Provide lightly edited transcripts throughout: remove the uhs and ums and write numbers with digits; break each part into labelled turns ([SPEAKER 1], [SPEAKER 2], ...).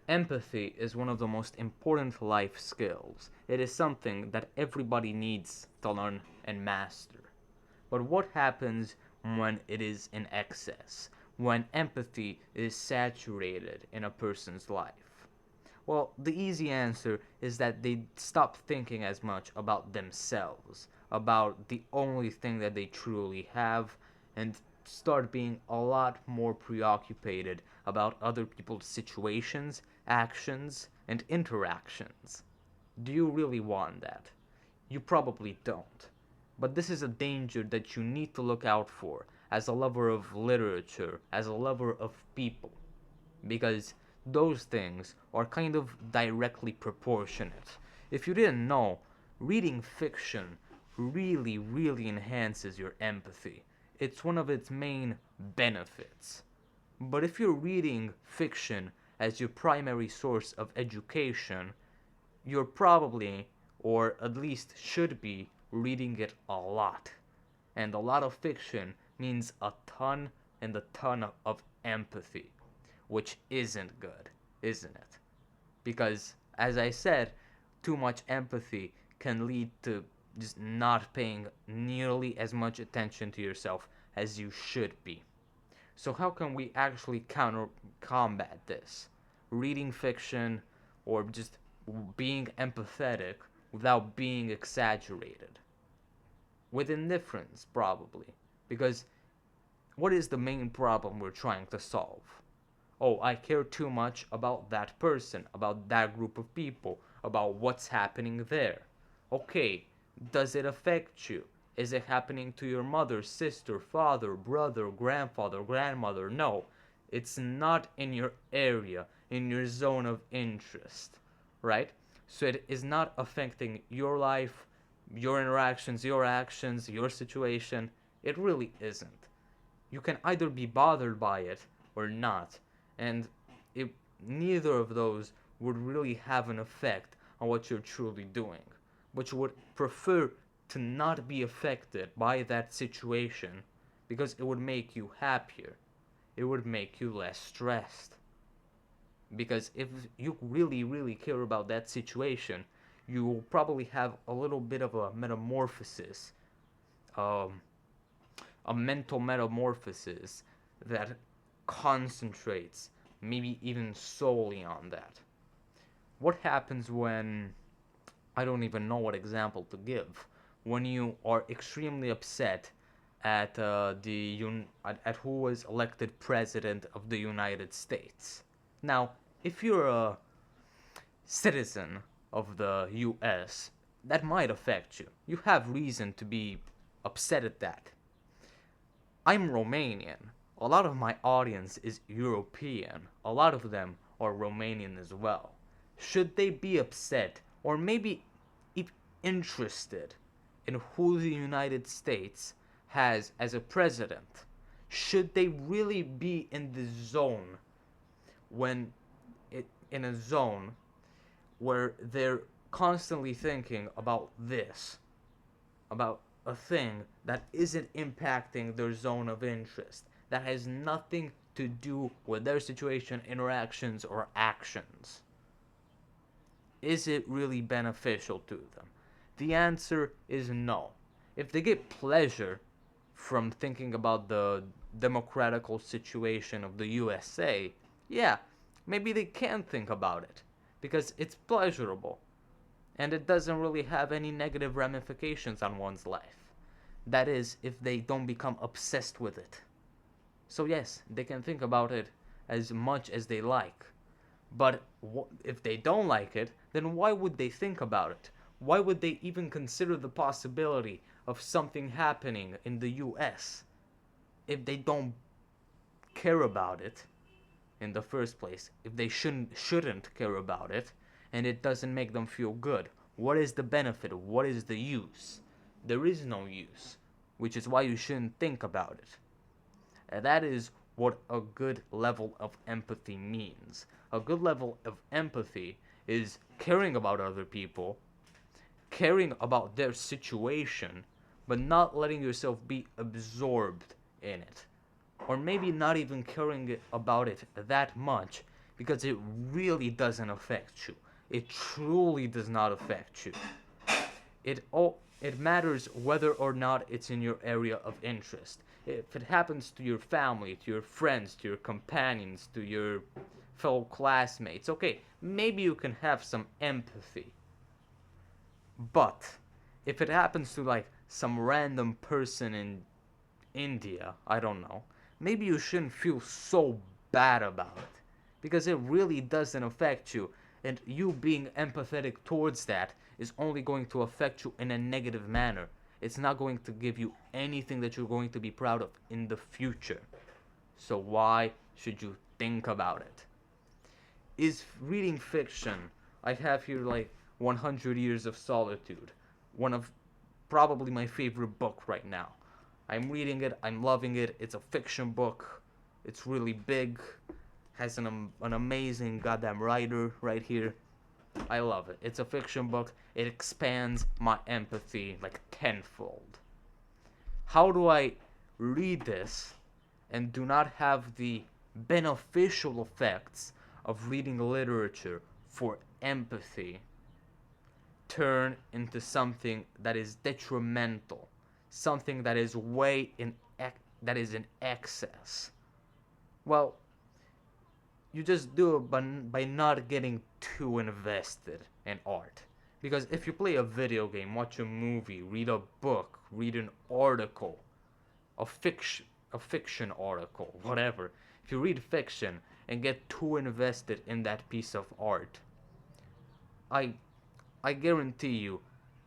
[SPEAKER 1] Empathy is one of the most important life skills. It is something that everybody needs to learn and master. But what happens when it is in excess? When empathy is saturated in a person's life? Well, the easy answer is that they stop thinking as much about themselves, about the only thing that they truly have, and start being a lot more preoccupied about other people's situations, actions, and interactions. Do you really want that? You probably don't. But this is a danger that you need to look out for as a lover of literature, as a lover of people, because those things are kind of directly proportionate. If you didn't know, reading fiction really enhances your empathy. It's one of its main benefits. But if you're reading fiction as your primary source of education, you're probably, or at least should be, reading it a lot. And a lot of fiction means a ton and a ton of empathy, which isn't good, isn't it? Because, as I said, too much empathy can lead to just not paying nearly as much attention to yourself as you should be. So, how can we actually combat this? Reading fiction or just being empathetic without being exaggerated? With indifference, probably. Because what is the main problem we're trying to solve? Oh, I care too much about that person, about that group of people, about what's happening there. Okay, does it affect you? Is it happening to your mother, sister, father, brother, grandfather, grandmother? No, it's not in your area, in your zone of interest, right? So it is not affecting your life, your interactions, your actions, your situation. It really isn't. You can either be bothered by it or not, and it, neither of those would really have an effect on what you're truly doing. But you would prefer to not be affected by that situation because it would make you happier. It would make you less stressed. Because if you really care about that situation, you will probably have a little bit of a metamorphosis, um, a mental metamorphosis that concentrates, maybe even solely on that. What happens when, I don't even know what example to give, when you are extremely upset at at who was elected president of the United States? Now, if you're a citizen of the US, that might affect you. You have reason to be upset at that. I'm Romanian. A lot of my audience is European. A lot of them are Romanian as well. Should they be upset or maybe if interested in who the United States has as a president? Should they really be in the zone when in a zone where they're constantly thinking about this, about a thing that isn't impacting their zone of interest, that has nothing to do with their situation, interactions, or actions? Is it really beneficial to them? The answer is no. If they get pleasure from thinking about the democratical situation of the USA, yeah, maybe they can think about it because it's pleasurable and it doesn't really have any negative ramifications on one's life. That is, if they don't become obsessed with it. So, yes, they can think about it as much as they like. But if they don't like it, then why would they think about it? Why would they even consider the possibility of something happening in the US if they don't care about it in the first place? If they shouldn't care about it and it doesn't make them feel good, what is the benefit? What is the use? There is no use, which is why you shouldn't think about it. And that is what a good level of empathy means. A good level of empathy is caring about other people, caring about their situation, but not letting yourself be absorbed in it. Or maybe not even caring about it that much, because it really doesn't affect you. It truly does not affect you. It matters whether or not it's in your area of interest. If it happens to your family, to your friends, to your companions, to your fellow classmates, okay, maybe you can have some empathy. But if it happens to like some random person in India, I don't know, maybe you shouldn't feel so bad about it because it really doesn't affect you, and you being empathetic towards that is only going to affect you in a negative manner. It's not going to give you anything that you're going to be proud of in the future. So why should you think about it? Is reading fiction. I have here like 100 Years of Solitude, one of probably my favorite book right now. I'm reading it, I'm loving it. It's a fiction book. It's really big, has an amazing goddamn writer right here. I love it. It's a fiction book. It expands my empathy like tenfold. How do I read this and do not have the beneficial effects of reading literature for empathy turn into something that is detrimental, something that is that is in excess? Well, you just do it by not getting too invested in art. Because if you play a video game, watch a movie, read a book, read an article, a fiction article, whatever. If you read fiction and get too invested in that piece of art, I I guarantee you,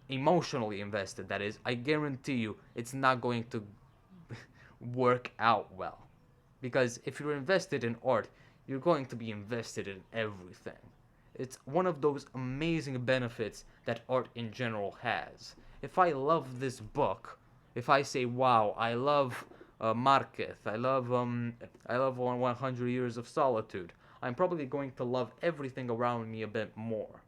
[SPEAKER 1] emotionally invested that is, I guarantee you it's not going to work out well. Because if you're invested in art, you're going to be invested in everything. It's one of those amazing benefits that art in general has. If I love this book, if I say, "Wow, I love Marquez, I love 100 Years of Solitude," I'm probably going to love everything around me a bit more.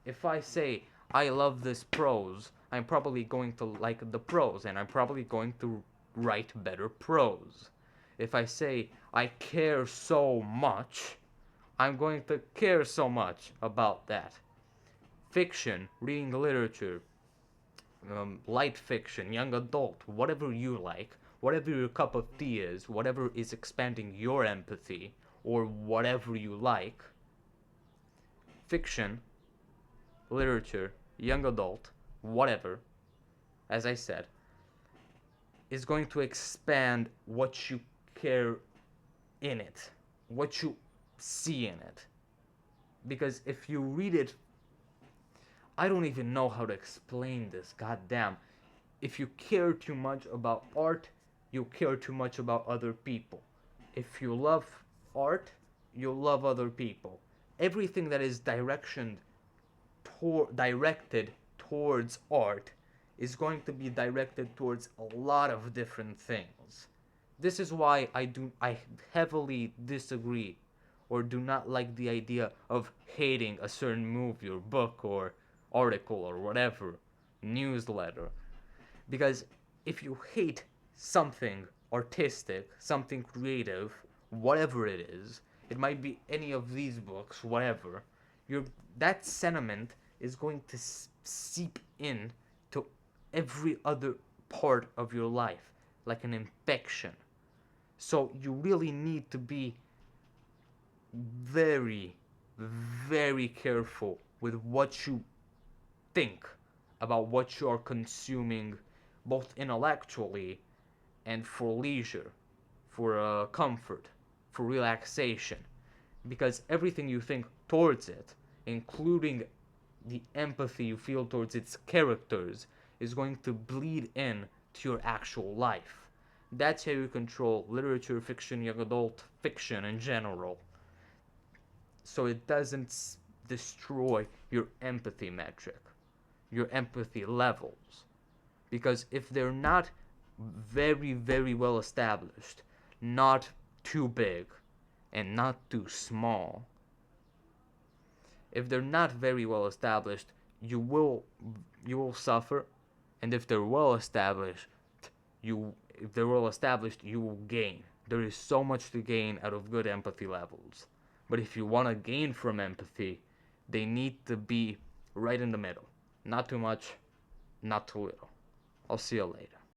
[SPEAKER 1] If I say I love this prose, I'm probably going to like the prose, and I'm probably going to write better prose. If I say I care so much, I'm going to care so much about that. Fiction, reading literature, light fiction, young adult, whatever you like, whatever your cup of tea is, whatever is expanding your empathy, or whatever you like, fiction, literature, young adult, whatever, as I said, is going to expand what you care in it, what you see in it. Because if you read it, I don't even know how to explain this, goddamn. If you care too much about art, you care too much about other people. If you love art, you love other people. Everything that is directed towards art is going to be directed towards a lot of different things. This is why I heavily disagree or do not like the idea of hating a certain movie or book or article or whatever, newsletter. Because if you hate something artistic, something creative, whatever it is, it might be any of these books, whatever, that sentiment is going to seep in to every other part of your life, like an infection. So you really need to be very, very careful with what you think about what you are consuming, both intellectually and for leisure, for comfort, for relaxation. Because everything you think towards it, including the empathy you feel towards its characters, is going to bleed in to your actual life. That's how you control literature, fiction, young adult, fiction in general. So it doesn't destroy your empathy metric, your empathy levels. Because if they're not very, very well established, not too big, and not too small, if they're not very well established, you will suffer, and if they're well established, you will gain. There is so much to gain out of good empathy levels. But if you want to gain from empathy, they need to be right in the middle. Not too much, not too little. I'll see you later.